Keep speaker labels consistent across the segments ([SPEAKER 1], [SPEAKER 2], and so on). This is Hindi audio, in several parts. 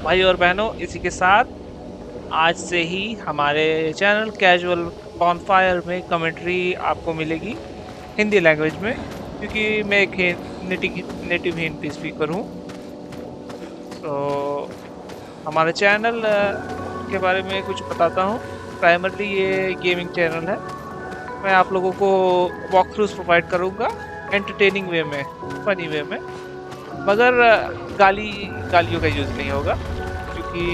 [SPEAKER 1] भाई और बहनों, इसी के साथ आज से ही हमारे चैनल कैजुअल बॉनफायर में कमेंट्री आपको मिलेगी हिंदी लैंग्वेज में, क्योंकि मैं एक नेटिव हिंदी स्पीकर हूँ। तो हमारे चैनल के बारे में कुछ बताता हूँ। प्राइमरली ये गेमिंग चैनल है। मैं आप लोगों को वॉक थ्रूज प्रोवाइड करूँगा एंटरटेनिंग वे में, फनी वे में, मगर गालियों का यूज़ नहीं होगा, क्योंकि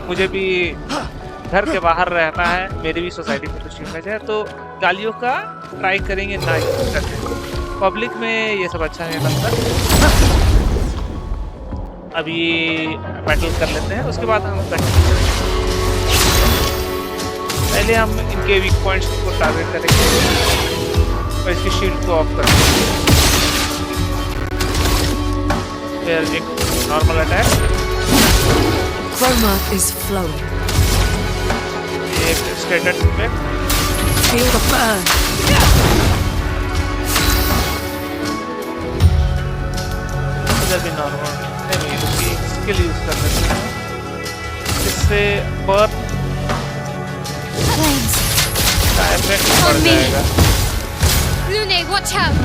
[SPEAKER 1] मुझे भी घर के बाहर रहना है, मेरी भी सोसाइटी में कुछ इमेज है, तो गालियों का ट्राई करेंगे ना यूज करने। पब्लिक में ये सब अच्छा नहीं लगता। अभी बैटल कर लेते हैं, उसके बाद हम कंटिन्यू करेंगे। पहले हम इनके वीक पॉइंट्स को टारगेट करेंगे और इसकी शील्ड को ऑफ करेंगे। फिर एक normal attack,
[SPEAKER 2] Chroma is flowing.
[SPEAKER 1] एक standard effect,
[SPEAKER 2] Feel the burn.
[SPEAKER 1] इधर भी नॉर्मल नहीं, उसकी स्किल यूज कर लेते हैं, इससे बर्न
[SPEAKER 2] Flames.
[SPEAKER 1] का इफेक्ट बढ़ जाएगा।
[SPEAKER 2] Lune, watch out.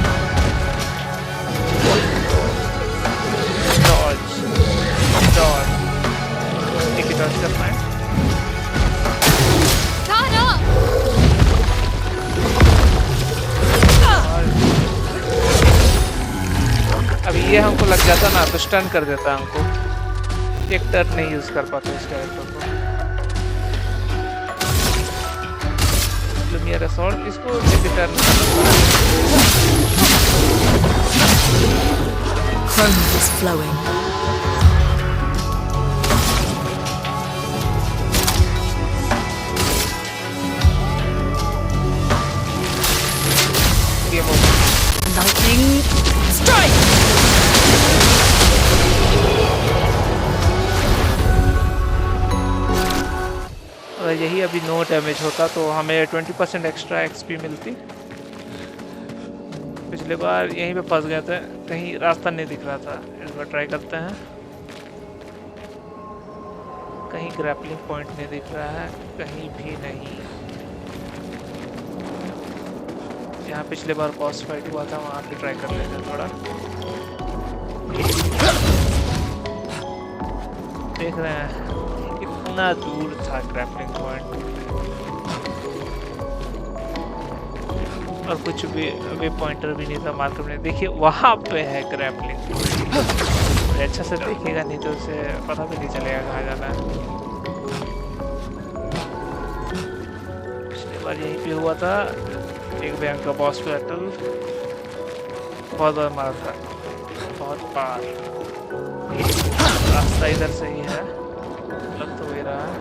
[SPEAKER 1] डॉज एक ही डॉज करना है।
[SPEAKER 2] Guard up.
[SPEAKER 1] अभी ये हमको लग जाता ना तो स्टन कर देता हमको, एक टर्न नहीं यूज कर पाते इस कैरेक्टर को। लुमियर असॉल्ट, इसको एक turn
[SPEAKER 2] Chroma is flowing.
[SPEAKER 1] Game over.
[SPEAKER 2] Lightning strike.
[SPEAKER 1] अगर यही अभी नो डैमेज होता तो हमें 20% एक्स्ट्रा एक्सपी मिलती। पिछले बार यहीं पे फंस गए थे, कहीं रास्ता नहीं दिख रहा था। इस बार ट्राई करते हैं। कहीं ग्रैपलिंग पॉइंट नहीं दिख रहा है, कहीं भी नहीं। यहाँ पिछले बार बॉस फाइट हुआ था, वहाँ पे ट्राई कर लेते हैं थोड़ा। देख रहे हैं कितना दूर था ग्रैपलिंग पॉइंट, और कुछ भी वे पॉइंटर भी नहीं था मार्केट में। देखिए वहाँ पे है ग्रैपलिंग। अच्छा से देखेगा नहीं तो उसे पता भी नहीं चलेगा कहाँ जाना है। पिछली बार यहीं पे हुआ था, एक बैंक का बॉस बैटल, बहुत बार मारा था, बहुत बार। रास्ता इधर से ही है, लग तो वही रहा है।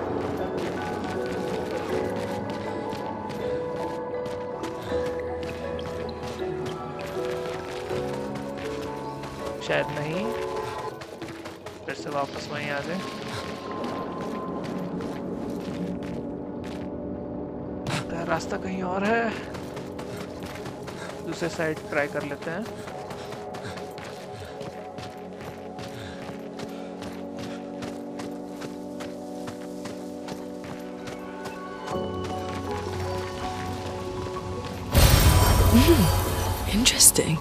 [SPEAKER 1] शायद नहीं, फिर से वापस वहीं आ जाए। रास्ता कहीं और है, दूसरे साइड ट्राई कर लेते हैं।
[SPEAKER 2] Interesting.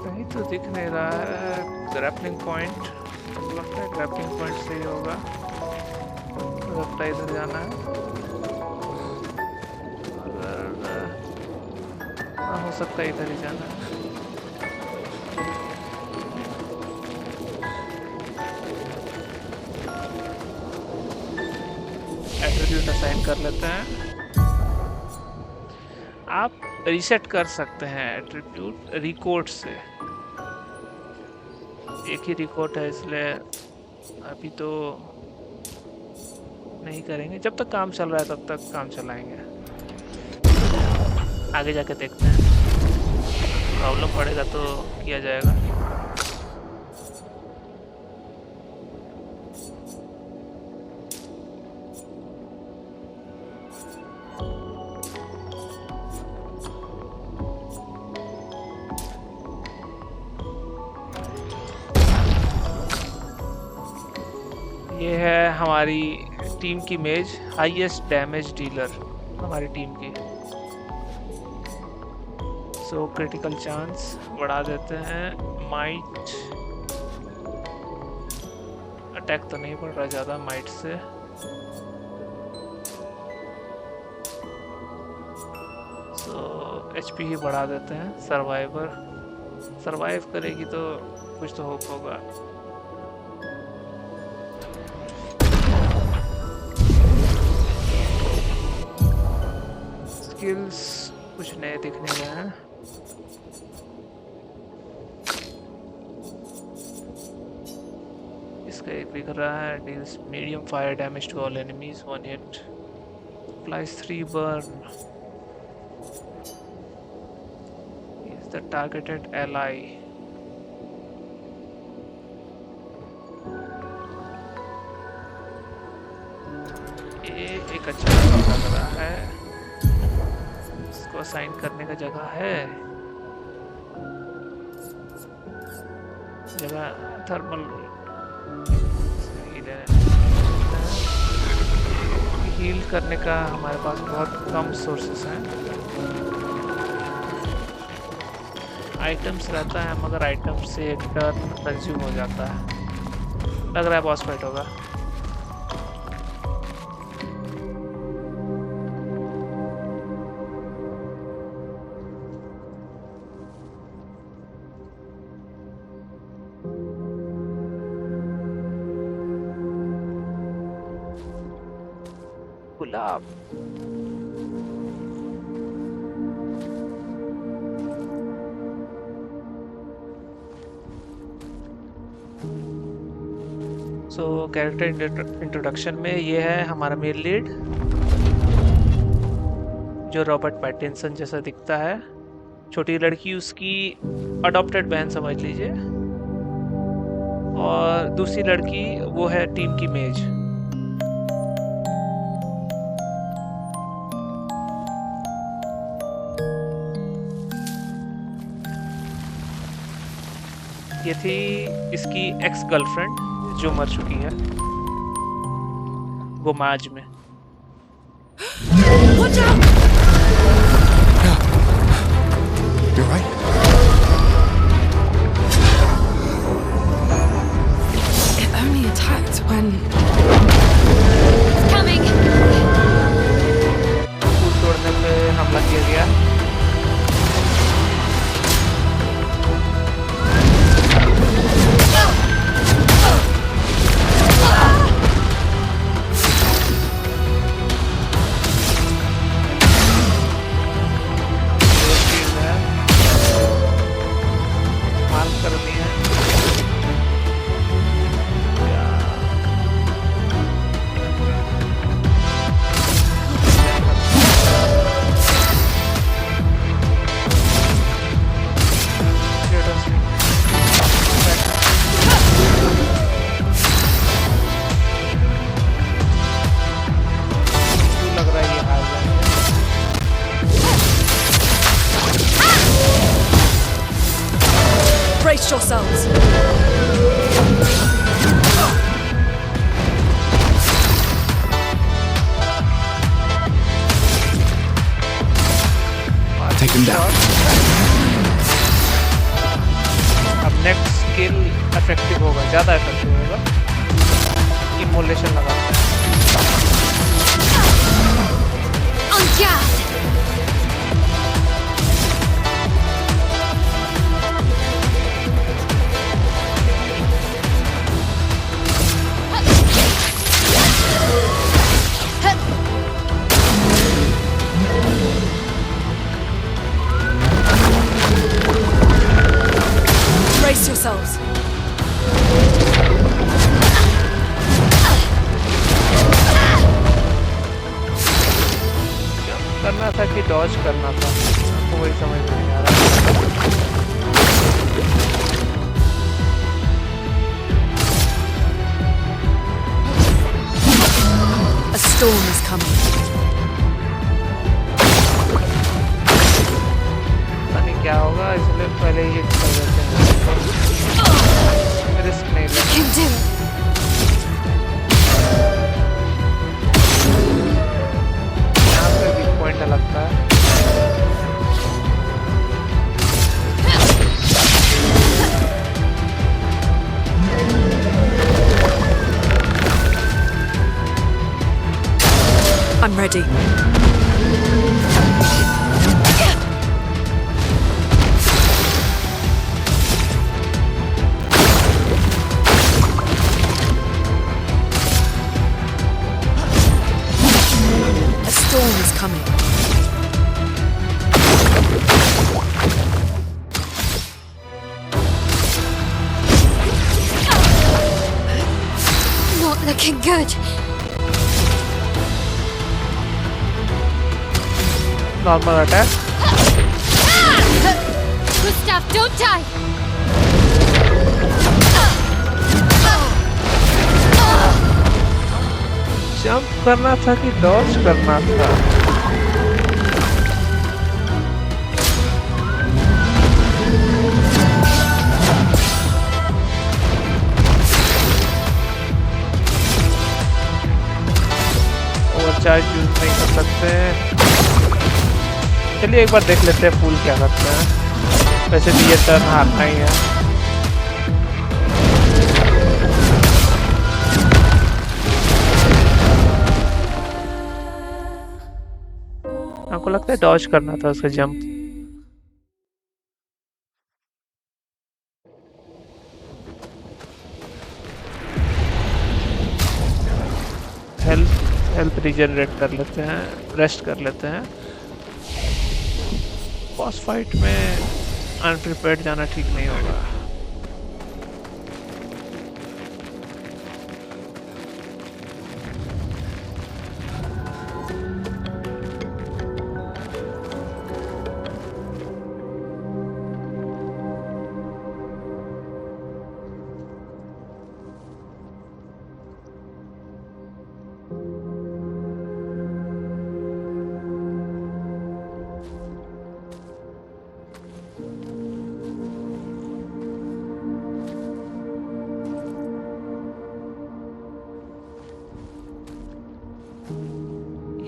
[SPEAKER 1] कहीं तो दिख नहीं रहा है ग्रैपलिंग पॉइंट। लगता है ग्रैपलिंग पॉइंट से ही होगा, लगता है इधर जाना है। हाँ, हो सकता है इधर ही जाना है। एट्रीब्यूट असाइन कर लेते हैं। आप रीसेट कर सकते हैं एट्रीब्यूट रिकॉर्ड से। एक ही रिकॉर्ड है, इसलिए अभी तो नहीं करेंगे। जब तक काम चल रहा है तब तक काम चलाएंगे, आगे जाके देखते हैं। प्रॉब्लम पड़ेगा तो किया जाएगा। ये है हमारी टीम की मेज, हाईएस्ट डैमेज डीलर हमारी टीम की। सो क्रिटिकल चांस बढ़ा देते हैं। माइट अटैक तो नहीं पड़ रहा ज़्यादा माइट से। सो एचपी ही बढ़ा देते हैं। सरवाइव करेगी तो कुछ तो होप होगा। स्किल्स कुछ नए दिखने गए हैं। इसका एक दिख रहा है, deals medium fire damage to all enemies, 1 hit, applies 3 burn, is the targeted ally. ये एक अच्छा लग रहा है, इसको असाइन करने का जगह है। जगह थर्मल हील करने का हमारे पास बहुत कम सोर्सेस हैं। आइटम्स रहता है मगर आइटम से एक टर्न कंज्यूम हो जाता है। लग रहा है बॉस फाइट होगा। गुलाब सो कैरेक्टर इंट्रोडक्शन में ये है हमारा मेन लीड, जो रॉबर्ट पैटिंसन जैसा दिखता है। छोटी लड़की उसकी अडॉप्टेड बहन समझ लीजिए, और दूसरी लड़की वो है टीम की मेज। ये थी इसकी एक्स गर्लफ्रेंड जो मर चुकी है गोमाज में।
[SPEAKER 2] Watch out!
[SPEAKER 3] You're right.
[SPEAKER 2] It only attacked when... It's coming!
[SPEAKER 1] फूल तोड़ने पे हमला किया गया।
[SPEAKER 2] Brace yourselves!
[SPEAKER 3] Take him down.
[SPEAKER 1] अब नेक्स्ट स्किल इफेक्टिव होगा, ज़्यादा इफेक्टिव होगा। इमोलेशन लगाते हैं।
[SPEAKER 2] On gas! Brace yourselves.
[SPEAKER 1] करना था कि डॉज करना था, तो वही समझ में नहीं आ रहा।
[SPEAKER 2] A storm is coming.
[SPEAKER 1] पता नहीं क्या होगा, इसलिए पहले ही कर देते हैं। रिस्क नहीं लेना।
[SPEAKER 2] You can do it. I'm ready. A storm is coming.
[SPEAKER 4] Not looking good.
[SPEAKER 1] Normal attack.
[SPEAKER 4] Gustav, don't die!
[SPEAKER 1] Jump करना था कि डॉज करना था? ओवरचार्ज यूज नहीं कर सकते। चलिए एक बार देख लेते हैं फूल क्या करते हैं। वैसे भी ये टर्न हारना ही है। आपको लगता है डॉज करना था उसका जंप? हेल्थ रिजनरेट कर लेते हैं, रेस्ट कर लेते हैं। बॉस फाइट में अनप्रिपेयर्ड जाना ठीक नहीं होगा।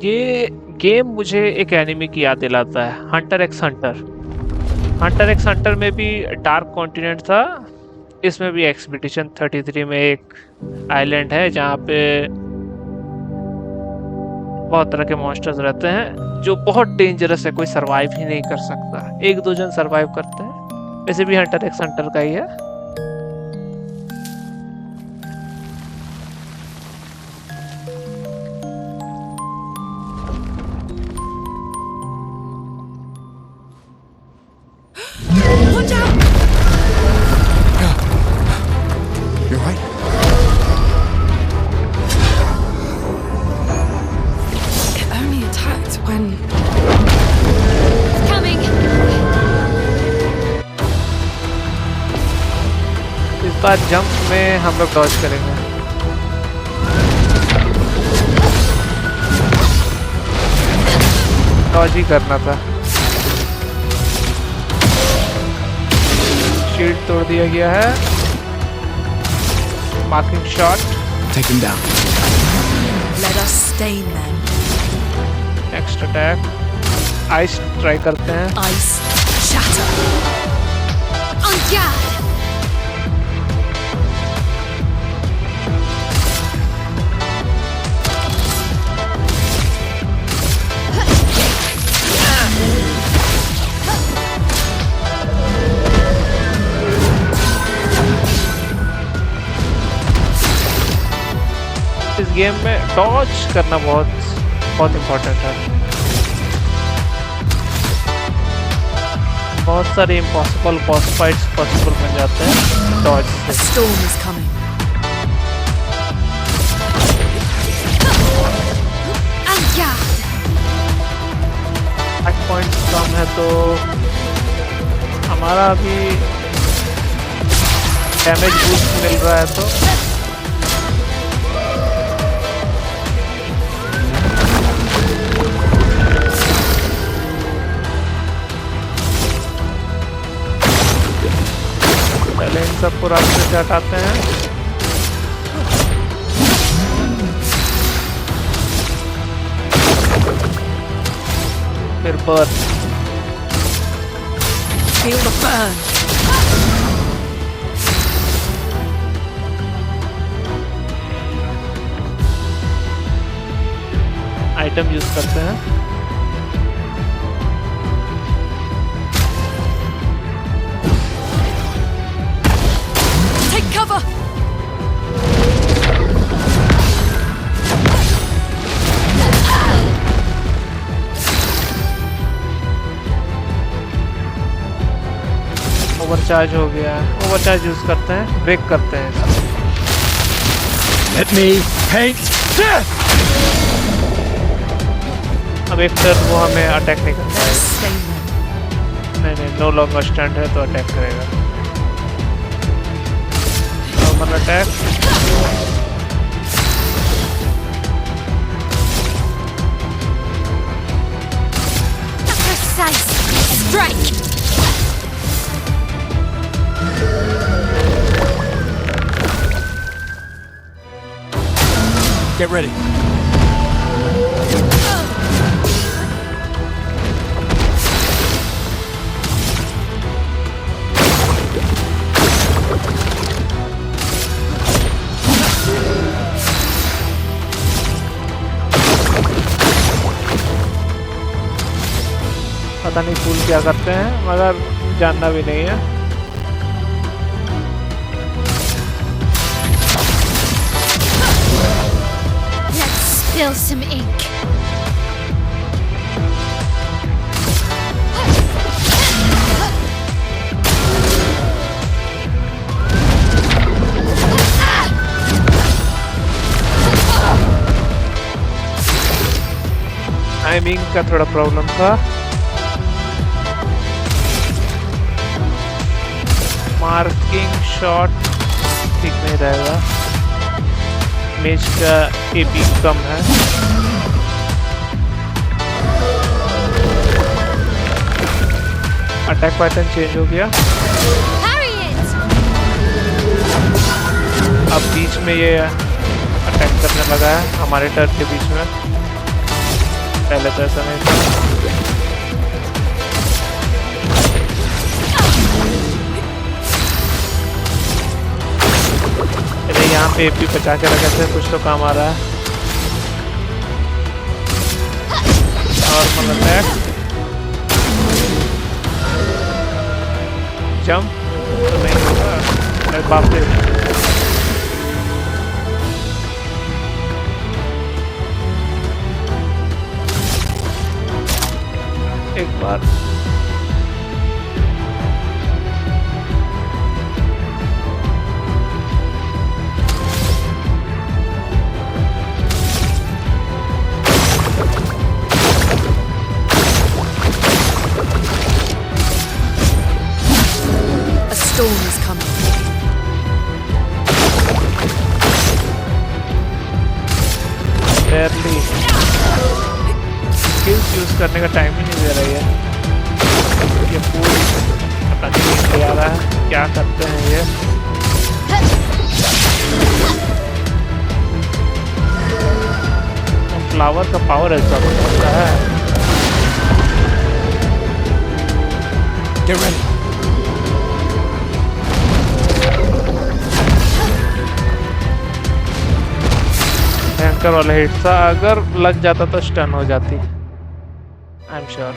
[SPEAKER 1] ये गेम मुझे एक एनिमे की याद दिलाता है, Hunter x Hunter. Hunter x Hunter में भी डार्क कॉन्टिनेंट था, इसमें भी एक्सपीडिशन 33 में एक आइलैंड है जहाँ पे बहुत तरह के मॉन्स्टर्स रहते हैं जो बहुत डेंजरस है, कोई सरवाइव ही नहीं कर सकता। एक दो जन सरवाइव करते हैं। वैसे भी हंटर एक्स हंटर का ही है।
[SPEAKER 2] Watch out!
[SPEAKER 3] You're right.
[SPEAKER 2] It only attacked when...
[SPEAKER 4] It's coming!
[SPEAKER 1] इस बार जंप में हम लोग डॉज करेंगे। डॉज ही करना था। शील्ड तोड़ दिया गया है। Marking shot.
[SPEAKER 3] Take him down.
[SPEAKER 2] Let us stain them.
[SPEAKER 1] Next attack. Ice try करते हैं।
[SPEAKER 2] Ice shatter.
[SPEAKER 4] On guard!
[SPEAKER 1] इस गेम में डॉज करना बहुत बहुत इम्पोर्टेंट है। बहुत सारे इम्पॉसिबल बॉस फाइट्स पॉसिबल बन जाते हैं डॉज
[SPEAKER 2] A
[SPEAKER 1] से।
[SPEAKER 2] storm is coming.
[SPEAKER 4] On guard!
[SPEAKER 1] Attack points कम है तो हमारा अभी डैमेज बूस्ट मिल रहा है तो पहले इन सबको रास्ते से हटाते हैं। फिर burn.
[SPEAKER 2] Feel the burn.
[SPEAKER 1] Item use करते हैं।
[SPEAKER 2] Take cover!
[SPEAKER 1] ओवरचार्ज हो गया, ओवरचार्ज यूज करते हैं, ब्रेक करते हैं इसको।
[SPEAKER 3] Let me paint death!
[SPEAKER 1] अब एक टर्न वो हमें अटैक नहीं करता
[SPEAKER 2] Let
[SPEAKER 1] है।
[SPEAKER 2] us stain them.
[SPEAKER 1] नहीं, नो लॉन्गर स्टैंड है तो अटैक करेगा। Normal attack,
[SPEAKER 4] Precise. Strike.
[SPEAKER 3] Get ready.
[SPEAKER 1] पता नहीं फूल क्या करते हैं, मगर जानना भी नहीं है।
[SPEAKER 4] Let's spill some ink.
[SPEAKER 1] Timing का थोड़ा प्रॉब्लम था। मार्किंग शॉट ठीक नहीं रहेगा, मेज का एपी कम है। अटैक पैटर्न चेंज हो गया।
[SPEAKER 4] Parry it.
[SPEAKER 1] अब बीच में ये अटैक करने लगा है हमारे टर्न के बीच में, पहले तो ऐसा नहीं था। अरे यहाँ पे एपी बचा के रखे थे, कुछ तो काम आ रहा है। नॉर्मल अटैक, जंप तो नहीं होगा। अरे बाप रे, एक बार
[SPEAKER 2] A storm is coming.
[SPEAKER 1] barely skills use करने का टाइम ही नहीं दे रही है। ये फूल पता नहीं ले आ रहा है, क्या करते हैं ये। फ्लावर का पावर ऐसा होता है।
[SPEAKER 3] Get ready.
[SPEAKER 1] भयंकर वाला हिट था, अगर लग जाता तो स्टन हो जाती, I am sure.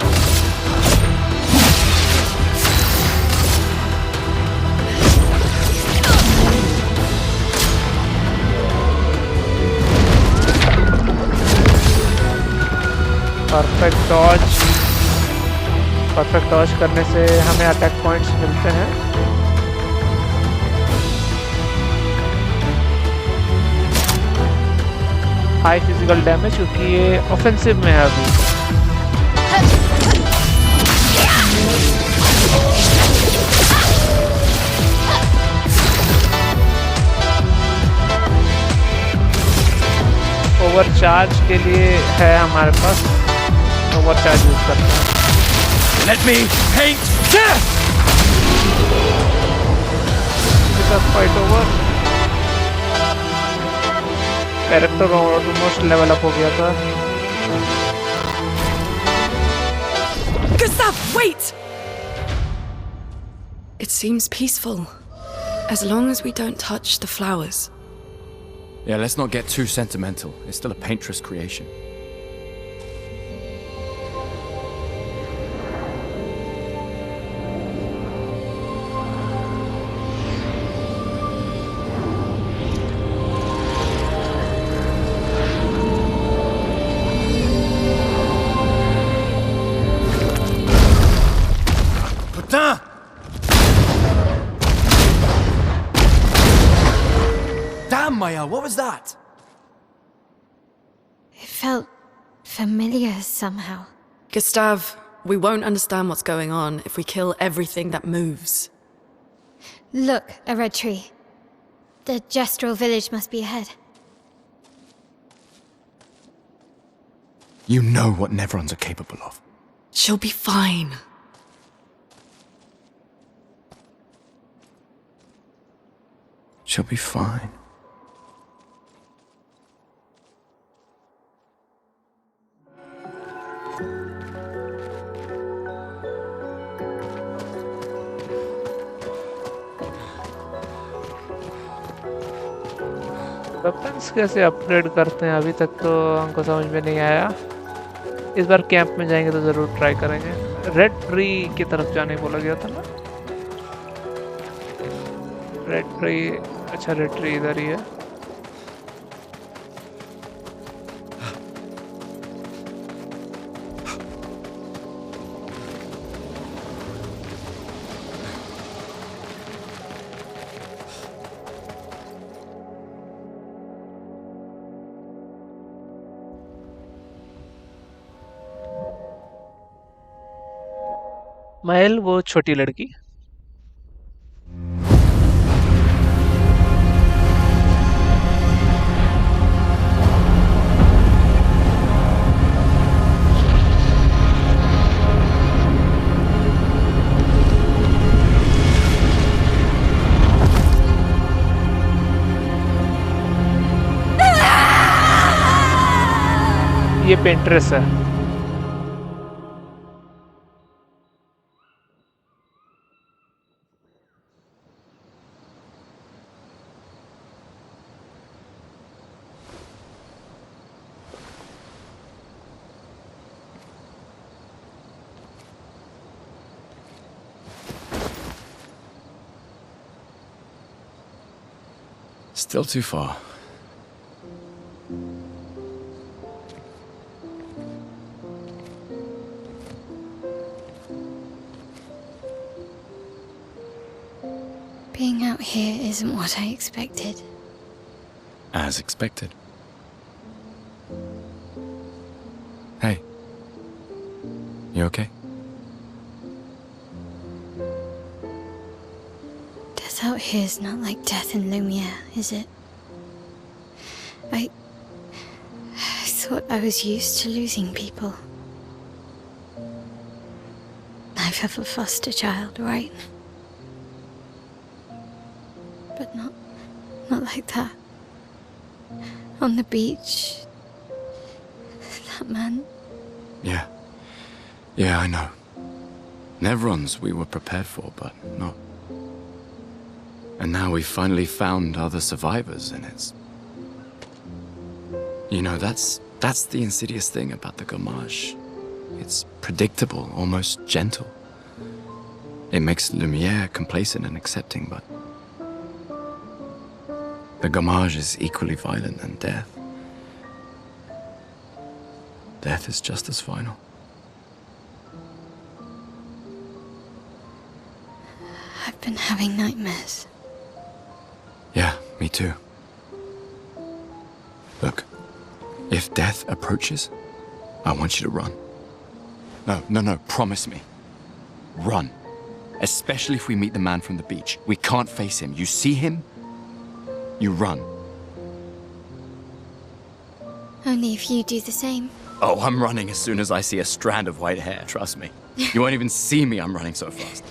[SPEAKER 1] Perfect dodge करने से हमें अटैक पॉइंट्स मिलते हैं। हाई फिजिकल डैमेज, क्योंकि ये ऑफेंसिव में है अभी। ओवरचार्ज के लिए है हमारे पास, ओवरचार्ज यूज करते हैं।
[SPEAKER 3] Let me paint death!
[SPEAKER 1] Fight over, character almost level up हो गया था।
[SPEAKER 2] Gustav, wait! It seems peaceful, as long as we don't touch the flowers.
[SPEAKER 3] Yeah, let's not get too sentimental. It's still a paintress creation.
[SPEAKER 4] felt familiar somehow.
[SPEAKER 2] Gustav, we won't understand what's going on if we kill everything that moves.
[SPEAKER 4] Look, a red tree. The Gestrel village must be ahead.
[SPEAKER 3] You know what Nevrons are capable of.
[SPEAKER 2] She'll be fine.
[SPEAKER 3] She'll be fine.
[SPEAKER 1] Weapons कैसे अपग्रेड करते हैं अभी तक तो हमको समझ में नहीं आया। इस बार कैंप में जाएंगे तो ज़रूर ट्राई करेंगे। रेड ट्री की तरफ जाने बोला गया था ना। रेड ट्री, अच्छा रेड ट्री इधर ही है। महल, वो छोटी लड़की। ये पेंट्रेस है।
[SPEAKER 3] Still too far.
[SPEAKER 4] Being out here isn't what I expected.
[SPEAKER 3] As expected. Hey. You okay?
[SPEAKER 4] Death out here is not like death in Lumiere, is it? I thought I was used to losing people. I've have a foster child, right? But not like that. On the beach. That man.
[SPEAKER 3] Yeah. Yeah, I know. Nevrons we were prepared for, but not. And now we've finally found other survivors, and it's... You know, that's the insidious thing about the Gommage. It's predictable, almost gentle. It makes Lumiere complacent and accepting, but... The Gommage is equally violent than death. Death is just as final.
[SPEAKER 4] I've been having nightmares.
[SPEAKER 3] Yeah, me too. Look, if death approaches, I want you to run. No, promise me. Run. Especially if we meet the man from the beach. We can't face him. You see him, you run.
[SPEAKER 4] Only if you do the same.
[SPEAKER 3] Oh, I'm running as soon as I see a strand of white hair, trust me. You won't even see me, I'm running so fast.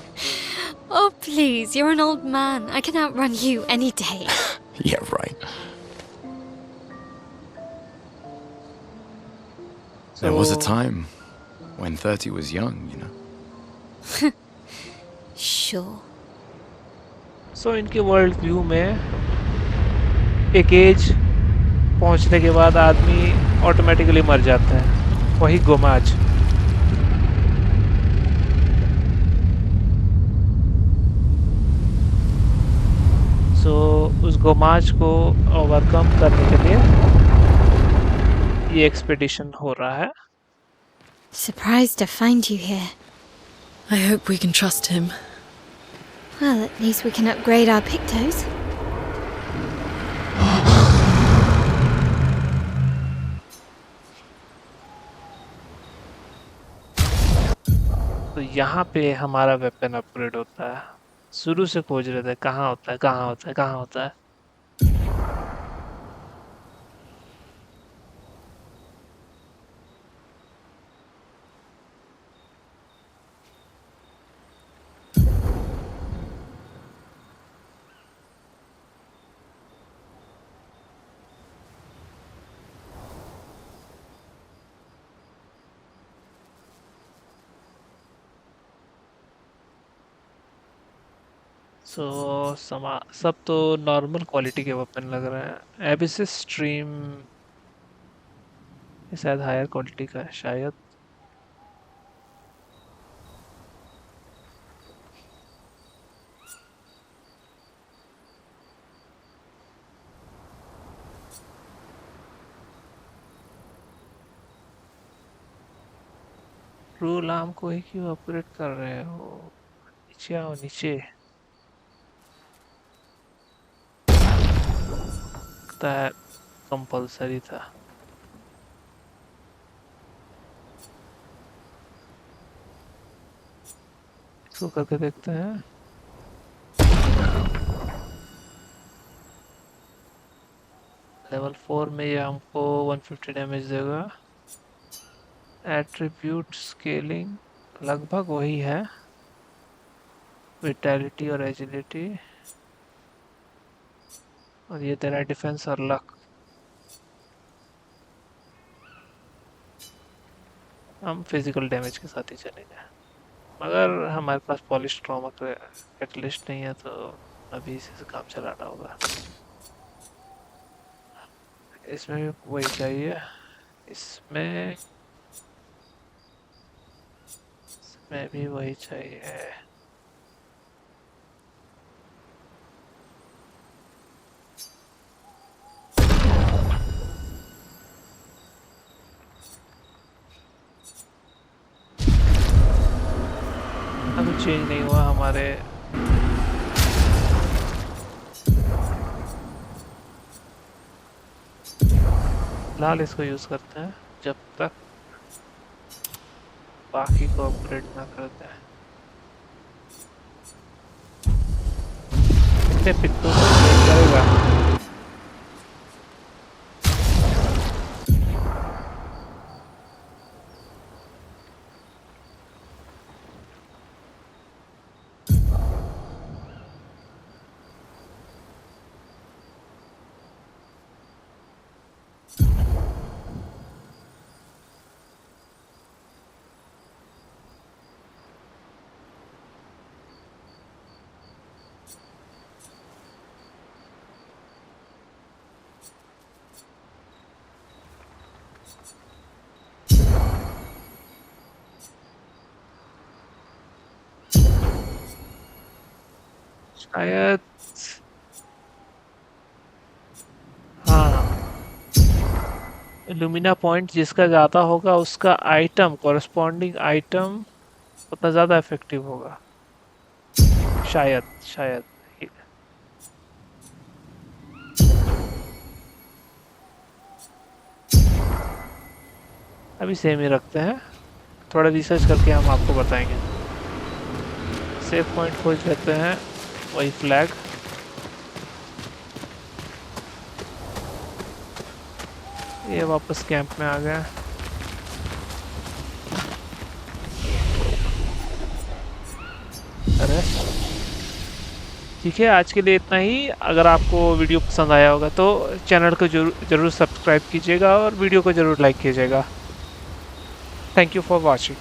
[SPEAKER 4] Oh, please, you're an old man. I can outrun you any day.
[SPEAKER 3] Yeah, right. There was a time when 30 was young, you know.
[SPEAKER 4] Sure.
[SPEAKER 1] सो इनके वर्ल्ड व्यू में एक एज पहुंचने के बाद आदमी ऑटोमेटिकली मर जाता है, वही गोमाज। सो उस गोमाज को ओवरकम करने के लिए ये एक्सपेडिशन हो रहा है।
[SPEAKER 4] Surprised to find you here.
[SPEAKER 2] I hope we can trust him.
[SPEAKER 4] Well, at least we can upgrade our Pictos.
[SPEAKER 1] तो यहाँ पे हमारा वेपन अपग्रेड होता है। शुरू से खोज रहे थे कहाँ होता है, कहाँ होता है, कहाँ होता है। सब तो नॉर्मल क्वालिटी के वेपन लग रहे हैं। एबिसिस स्ट्रीम शायद हायर क्वालिटी का है शायद। रूल आर्म को ही क्यों अपग्रेड कर रहे हो? नीचे आओ नीचे। लगता है कंपल्सरी था। इसको करके देखते हैं। लेवल 4 में ये हमको 150 डैमेज देगा। एट्रीब्यूट स्केलिंग लगभग वही है, विटैलिटी और एजिलिटी। और ये तेरा डिफेंस और लक। हम फिजिकल डैमेज के साथ ही चलेंगे, मगर हमारे पास पॉलिश ट्रॉमा कैटलिस्ट नहीं है, तो अभी इसी से काम चलाना होगा। इसमें भी वही चाहिए। इसमें भी वही चाहिए। अभी चेंज नहीं हुआ हमारे। फिलहाल इसको यूज करते हैं जब तक बाकी को अपग्रेड ना करते हैं। इतने पित्तों को चेंज करेगा। शायद हाँ, लुमिना पॉइंट जिसका ज़्यादा होगा उसका आइटम, कॉरस्पॉन्डिंग आइटम उतना ज़्यादा इफेक्टिव होगा। शायद शायद। अभी सेम ही रखते हैं, थोड़ा रिसर्च करके हम आपको बताएंगे। सेव पॉइंट खोज लेते हैं, वही फ्लैग। ये वापस कैंप में आ गया। अरे ठीक है, आज के लिए इतना ही। अगर आपको वीडियो पसंद आया होगा तो चैनल को जरूर सब्सक्राइब कीजिएगा और वीडियो को जरूर लाइक कीजिएगा। Thank you for watching.